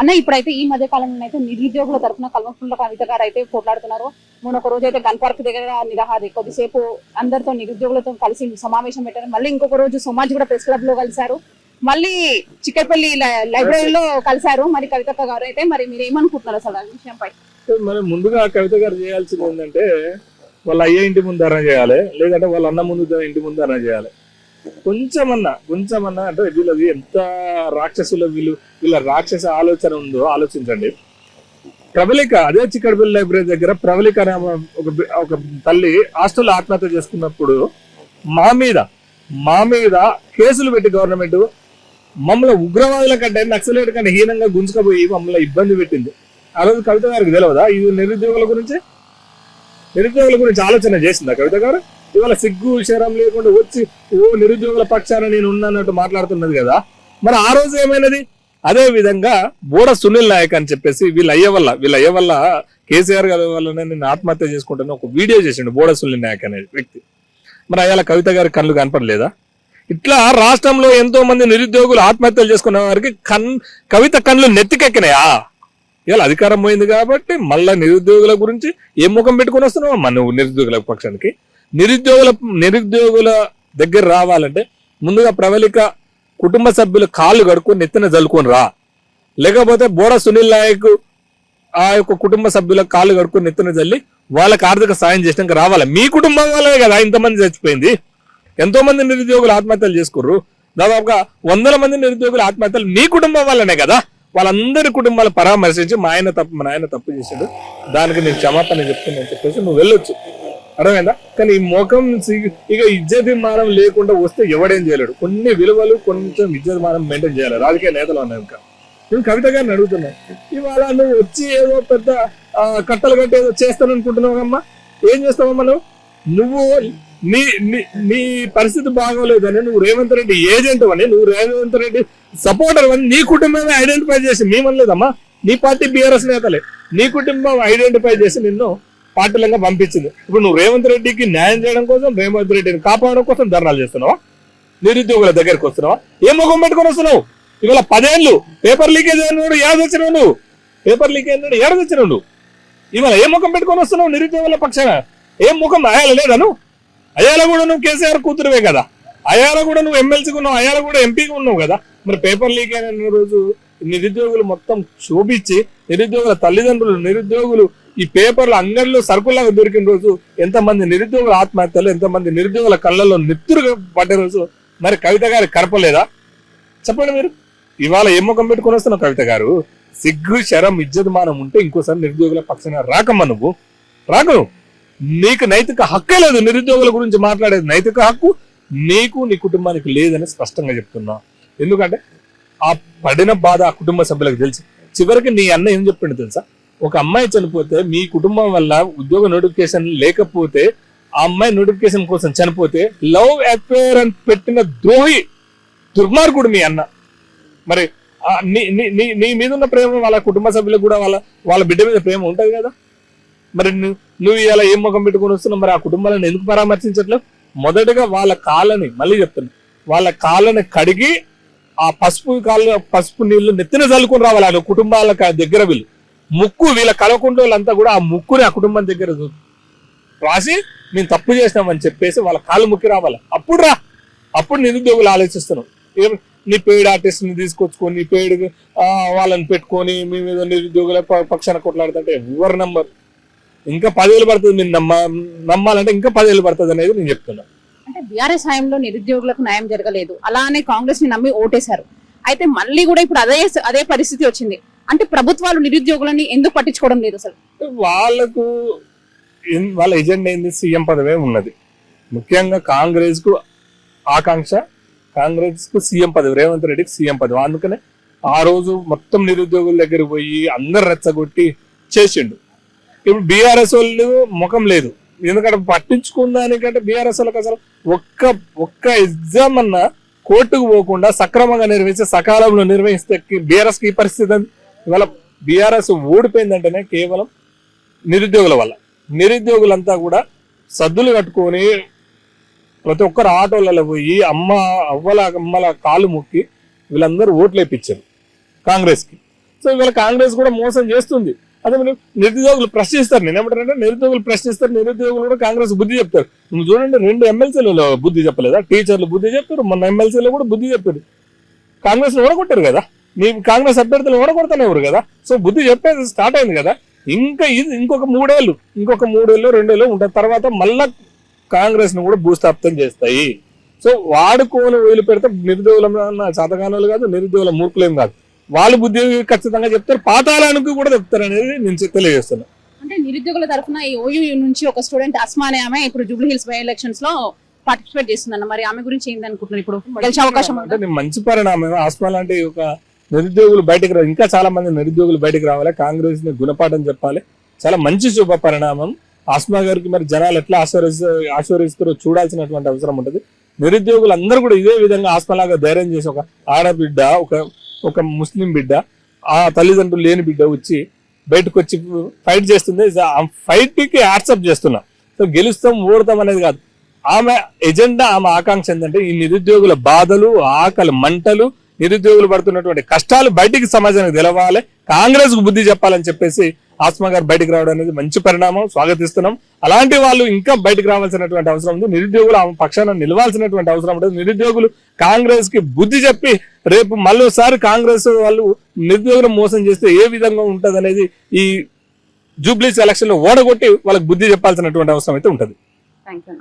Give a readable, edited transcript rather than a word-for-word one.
అన్న ఇప్పుడైతే ఈ మధ్య కాలంలో అయితే నిరుద్యోగుల తరఫున కల్వకుంట్ల కవిత గారు అయితే పోట్లాడుతున్నారు. మొన్న ఒక రోజు అయితే గన్ పార్క్ దగ్గర నిరాహారి కొద్దిసేపు అందరితో నిరుద్యోగులతో కలిసి సమావేశం పెట్టారు. మళ్ళీ ఇంకొక రోజు సమాజ్ కూడా ప్రెస్ క్లబ్ లో కలిశారు. మళ్ళీ చిక్కపల్లి లైబ్రరీలో కలిశారు. మరి కవిత గారు అయితే మరి మీరు ఏమనుకుంటున్నారు అసలు ఆ విషయంపై? మనం ముందుగా కవిత గారు చేయాల్సింది ఏంటంటే వాళ్ళ అయ్య ఇంటి ముందు ధర్నా చేయాలి, లేదంటే వాళ్ళ అన్న ముందు ఇంటి ముందు ధర్నా చేయాలి. కొంచెమన్నా అంటే వీళ్ళది ఎంత రాక్షసులు, వీళ్ళ రాక్షస ఆలోచన ఉందో ఆలోచించండి. ప్రబలిక అదే చిక్కడపల్లి లైబ్రరీ దగ్గర ప్రబలిక అనే ఒక తల్లి హాస్టల్ ఆత్మహత్య చేసుకున్నప్పుడు మా మీద కేసులు పెట్టి గవర్నమెంట్ మమ్మల్ని ఉగ్రవాదుల కంటే నక్సలైట్ కంటే హీనంగా గుంజుకపోయి మమ్మల్ని ఇబ్బంది పెట్టింది. ఆ రోజు కవిత గారికి తెలియదా ఇది నిరుద్యోగుల గురించి ఆలోచన చేసిందా కవిత గారు? ఇవాళ సిగ్గు శరం లేకుండా వచ్చి నిరుద్యోగుల పక్షాన నేను ఉన్నట్టు మాట్లాడుతున్నది కదా. మరి ఆ రోజు ఏమైనది? అదే విధంగా బోడ సునీల్ నాయక్ అని చెప్పేసి వీళ్ళ అయ్య వల్ల కేసీఆర్ గారి వల్లనే నేను ఆత్మహత్య చేసుకుంటాను ఒక వీడియో చేసిండు బోడ సునీల్ నాయక్ అనే వ్యక్తి. మరి అయ్యాల కవిత గారి కళ్ళు కనపడలేదా? ఇట్లా రాష్ట్రంలో ఎంతో మంది నిరుద్యోగులు ఆత్మహత్యలు చేసుకున్న వారికి కవిత కళ్ళు నెత్తికెక్కినాయా? ఇలా అధికారం పోయింది కాబట్టి మళ్ళా నిరుద్యోగుల గురించి ఏం ముఖం పెట్టుకుని వస్తున్నావు మన నిరుద్యోగుల పక్షానికి? నిరుద్యోగుల దగ్గర రావాలంటే ముందుగా ప్రబలిక కుటుంబ సభ్యులు కాళ్ళు కడుక్కొని నెత్తిన జల్లుకొని రా, లేకపోతే బోడ సునీల్ నాయక్ ఆ యొక్క కుటుంబ సభ్యుల కాళ్ళు కడుక్కొని నెత్తిన జల్లి వాళ్ళకి ఆర్థిక సాయం చేసినాక రావాలి. మీ కుటుంబం వల్లే కదా ఇంతమంది చచ్చిపోయింది. ఎంతో మంది నిరుద్యోగులు ఆత్మహత్యలు చేసుకుర్రు. దాదాపుగా 100 మంది నిరుద్యోగుల ఆత్మహత్యలు మీ కుటుంబం వల్లనే కదా. వాళ్ళందరి కుటుంబాలు పరామర్శించి మా నాయన తప్పు చేశాడు, దానికి నేను క్షమాపణ చెప్తున్నాను చెప్పేసి నువ్వు వెళ్ళొచ్చు, అర్థమైందా? కానీ ఈ ముఖం ఇక ఇజ్జతిమానం లేకుండా వస్తే ఎవడేం చేయలేడు. కొన్ని విలువలు కొంచెం ఇజ్జతిమానం మెయింటైన్ చేయాలి రాజకీయ నేతలు అన్నాక. నేను కవిత గారిని అడుగుతున్నాను, ఇవాళ నువ్వు వచ్చి ఏదో పెద్ద కట్టలు కట్టి ఏదో చేస్తాననుకుంటున్నావమ్మా, ఏం చేస్తావమ్మా? నువ్వు నీ పరిస్థితి బాగోలేదని నువ్వు రేవంత్ రెడ్డి ఏజెంట్ అని, నువ్వు రేవంత్ రెడ్డి సపోర్టర్ అని నీ కుటుంబమే ఐడెంటిఫై చేసి, మేమనలేదమ్మా, నీ పార్టీ బీఆర్ఎస్ నేతలే నీ కుటుంబం ఐడెంటిఫై చేసి నిన్ను పార్టీలంగా పంపించింది. ఇప్పుడు నువ్వు రేవంత్ రెడ్డికి న్యాయం చేయడం కోసం, రేవంత్ రెడ్డిని కాపాడడం కోసం ధర్నాలు చేస్తున్నావా? నిరుద్యోగుల దగ్గరికి వస్తున్నావా? ఏం ముఖం పెట్టుకొని వస్తున్నావు? ఇవాళ 10 ఏళ్ళు పేపర్ లీకేజ్ అయినాడు ఏడొచ్చినావు నువ్వు, పేపర్ లీకేజ్ అయినాడు ఏడొచ్చినావు నువ్వు. ఇవాళ ఏ ముఖం పెట్టుకొని వస్తున్నావు నిరుద్యోగుల పక్షాన? ఏం ముఖం అయాల లేదా? నువ్వు అయాల కూడా నువ్వు కేసీఆర్ కూతురువే కదా, అయాల కూడా నువ్వు ఎమ్మెల్సీగా ఉన్నావు, అయాల కూడా ఎంపీగా ఉన్నావు కదా. మరి పేపర్ లీక్ అయిన రోజు నిరుద్యోగులు మొత్తం శోభించి నిరుద్యోగుల తల్లిదండ్రులు, నిరుద్యోగులు ఈ పేపర్ల అంగడిలో సరుకులాగా దొరికిన రోజు ఎంతమంది నిరుద్యోగుల ఆత్మహత్యలు, ఎంతమంది నిరుద్యోగుల కళ్ళల్లో నెత్తురుగా పడ్డ రోజు మరి కవిత గారు కరపలేదా? చెప్పండి మీరు. ఇవాళ ఏ ముఖం పెట్టుకొని వస్తున్నావు కవిత గారు? సిగ్గు శరం ఇజ్జతమానం ఉంటే ఇంకోసారి నిరుద్యోగుల పక్షాన రాకమ్మా, నువ్వు రాకు. నీకు నైతిక హక్కే లేదు నిరుద్యోగుల గురించి మాట్లాడేది. నైతిక హక్కు నీకు నీ కుటుంబానికి లేదని స్పష్టంగా చెప్తున్నా. ఎందుకంటే ఆ పడిన బాధ ఆ కుటుంబ సభ్యులకు తెలుసు. చివరికి నీ అన్న ఏం చెప్పిండు తెలుసా? ఒక అమ్మాయి చనిపోతే మీ కుటుంబం వల్ల ఉద్యోగ నోటిఫికేషన్ లేకపోతే ఆ అమ్మాయి నోటిఫికేషన్ కోసం చనిపోతే లవ్ అఫేర్ అని పెట్టిన ద్రోహి దుర్మార్గుడు మీ అన్న. మరి నీ మీద ఉన్న ప్రేమ వాళ్ళ కుటుంబ సభ్యులకు కూడా వాళ్ళ బిడ్డ మీద ప్రేమ ఉంటది కదా. మరి నువ్వు ఇలా ఏం ముఖం పెట్టుకుని వస్తున్నావు? మరి ఆ కుటుంబాలను ఎందుకు పరామర్శించట్లేవు? మొదటగా వాళ్ళ కాళ్ళని, మళ్ళీ చెప్తున్నా, వాళ్ళ కాళ్ళని కడిగి ఆ పసుపు నీళ్లు నెత్తిన చల్లుకుని రావాలి. ఆ కుటుంబాల దగ్గర ముక్కు వీళ్ళ కలవకుండా వాళ్ళంతా కూడా ఆ ముక్కుని ఆ కుటుంబం దగ్గర రాసి మేము తప్పు చేసినామని చెప్పేసి వాళ్ళ కాళ్ళు ముక్కి రావాలి. అప్పుడు నిరుద్యోగులు ఆలోచిస్తున్నాం. నీ పెయిడ్ ఆర్టిస్ట్ ని తీసుకొచ్చుకొని నీ పెయిడ్ వాళ్ళని పెట్టుకొని మీ మీద నిరుద్యోగుల పక్షాన కొట్లాడుతుంటే ఎవరు నంబర్? ఇంకా 10 ఏళ్ళు పడుతుంది. మీరు నమ్మాలంటే ఇంకా 10 ఏళ్ళు పడుతుంది అనేది నేను చెప్తున్నా. అంటే బీఆర్ఎస్ హయాంలో నిరుద్యోగులకు న్యాయం జరగలేదు, అలానే కాంగ్రెస్ ని నమ్మి ఓటేశారు. అయితే మళ్ళీ కూడా ఇప్పుడు అదే పరిస్థితి వచ్చింది. అంటే ప్రభుత్వాలు నిరుద్యోగులని ఎందుకు పట్టించుకోవడం లేదు అసలు? వాళ్ళ ఎజెండా ఏంది? సీఎం పదవే ఉన్నది. ముఖ్యంగా కాంగ్రెస్ కు ఆకాంక్ష, కాంగ్రెస్ కు సీఎం పదవి, రేవంత్ రెడ్డికి సీఎం పదవి. అందుకనే ఆ రోజు మొత్తం నిరుద్యోగుల దగ్గర పోయి అందరు రెచ్చగొట్టి చేసిండు. ఇప్పుడు బీఆర్ఎస్ వాళ్ళు ముఖం లేదు. ఎందుకంటే పట్టించుకున్నానికంటే బీఆర్ఎస్ వాళ్ళకి అసలు ఒక్క ఎగ్జామ్ అన్నా కోర్టుకు పోకుండా సక్రమంగా నిర్వహిస్తే, సకాలంలో నిర్వహిస్తే బీఆర్ఎస్ కి ఈ పరిస్థితి. ఇవాళ బీఆర్ఎస్ ఓడిపోయిందంటేనే కేవలం నిరుద్యోగుల వల్ల. నిరుద్యోగులంతా కూడా సద్దులు కట్టుకొని ప్రతి ఒక్కరు ఆటోలలో పోయి అమ్మల కాలు మొక్కి వీళ్ళందరూ ఓట్లు వేయించారు కాంగ్రెస్ కి. సో ఇవాళ కాంగ్రెస్ కూడా మోసం చేస్తుంది. అదే మీరు నిరుద్యోగులు ప్రశ్నిస్తారు, నేను ఏమంటారంటే నిరుద్యోగులు ప్రశ్నిస్తారు, నిరుద్యోగులు కూడా కాంగ్రెస్ బుద్ధి చెప్తారు. నువ్వు చూడండి 2 ఎమ్మెల్సీలలో బుద్ధి చెప్పలేదా? టీచర్లు బుద్ధి చెప్పారు, మొన్న ఎమ్మెల్సీలో కూడా బుద్ధి చెప్పారు. కాంగ్రెస్ ఓడగొట్టారు కదా, నీ కాంగ్రెస్ అభ్యర్థులు ఓడగొడతానేవారు కదా. సో బుద్ధి చెప్పేది స్టార్ట్ అయింది కదా. ఇంకొక 3 ఏళ్ళు 2 ఏళ్ళు ఉంటాయి, తర్వాత మళ్ళా కాంగ్రెస్ ను కూడా భూస్థాపితం చేస్తాయి. సో వాడుకోని వదిలిపెడితే నిరుద్యోగుల శాతకానులు కాదు, నిరుద్యోగుల మూర్ఖులేం కాదు, వాళ్ళు బుద్ధి ఖచ్చితంగా చెప్తారు, పాతాళానికి కూడా చెప్తారు అనేది నేను తెలియజేస్తున్నా. అంటే నిరుద్యోగుల తరఫున ఈ ఓయూ నుంచి ఒక స్టూడెంట్ అస్మా అనే ఆమె ఇప్పుడు జూబ్లీ హిల్స్ బై ఎలక్షన్స్ లో పార్టిసిపేట్ చేస్తుందన్న, మరి ఆమె గురించి ఏందనుకుంటున్నారు? ఇప్పుడు గెలిచే అవకాశం అంటే మంచి పరిణామం. ఆస్మా లాంటి ఒక నిరుద్యోగులు బయటకు రావాలి, ఇంకా చాలా మంది నిరుద్యోగులు బయటకు రావాలి, కాంగ్రెస్ ని గుణపాఠం చెప్పాలి. చాలా మంచి శుభ పరిణామం. ఆస్మా గారికి మరి జనాలు ఎట్లా ఆశీర్వదిస్తారో చూడాల్సినటువంటి అవసరం ఉంటుంది. నిరుద్యోగులు అందరూ కూడా ఇదే విధంగా ఆస్మాలాగా ధైర్యం చేసి ఒక ఆడబిడ్డ, ఒక ముస్లిం బిడ్డ, ఆ తల్లిదండ్రులు లేని బిడ్డ వచ్చి బయటకు వచ్చి ఫైట్ చేస్తుంది. ఆ ఫైట్ కి యాక్సెప్ట్ చేస్తున్నా. సో గెలుస్తాం ఓడతాం అనేది కాదు, ఆమె ఎజెండా, ఆమె ఆకాంక్ష ఏంటంటే ఈ నిరుద్యోగుల బాధలు, ఆకలి మంటలు, నిరుద్యోగులు పడుతున్నటువంటి కష్టాలు బయటికి సమాజానికి తెలవాలి, కాంగ్రెస్ కు బుద్ధి చెప్పాలని చెప్పేసి ఆస్మా గారు బయటకు రావడం అనేది మంచి పరిణామం, స్వాగతిస్తున్నాం. అలాంటి వాళ్ళు ఇంకా బయటకు రావాల్సినటువంటి అవసరం ఉంది. నిరుద్యోగులు ఆమె పక్షాన నిలవాల్సినటువంటి అవసరం ఉంటుంది. నిరుద్యోగులు కాంగ్రెస్ కి బుద్ధి చెప్పి రేపు మళ్ళీసారి కాంగ్రెస్ వాళ్ళు నిరుద్యోగులు మోసం చేస్తే ఏ విధంగా ఉంటది అనేది ఈ జూబ్లీస్ ఎలక్షన్ లో ఓడగొట్టి వాళ్ళకి బుద్ధి చెప్పాల్సినటువంటి అవసరం అయితే ఉంటుంది. Thank you.